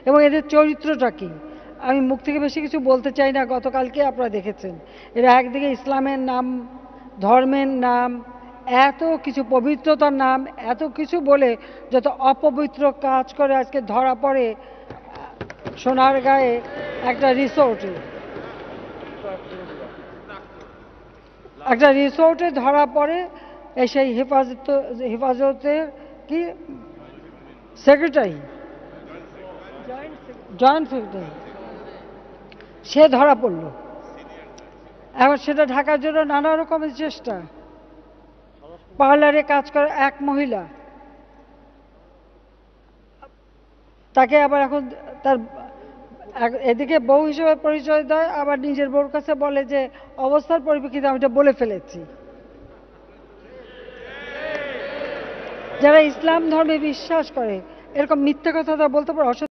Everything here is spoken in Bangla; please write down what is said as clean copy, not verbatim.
এবং এদের চরিত্রটা কী। আমি মুখ থেকে বেশি কিছু বলতে চাই না, গতকালকে আপনারা দেখেছেন এরা একদিকে ইসলামের নাম, ধর্মের নাম, এত কিছু পবিত্রতার নাম, এত কিছু বলে যত অপবিত্র কাজ করে আজকে ধরা পড়ে সোনারগাঁয়ে একটা রিসোর্টে ধরা পড়ে সেই হেফাজতের কি সেক্রেটারি, জয়েন্ট সেক্রেটারি, সে ধরা পড়ল। এখন সেটা ঢাকার জন্য নানা রকমের চেষ্টা। পার্লারে কাজ করে এক মহিলা, তাকে আবার এখন তার এদিকে বউ হিসেবে পরিচয় দেয়, আবার নিজের বউর কাছে বলে যে অবস্থার পরিপ্রেক্ষিতে আমি এটা বলে ফেলেছি। যারা ইসলাম ধর্মে বিশ্বাস করে এরকম মিথ্যা কথা বলতে পারে।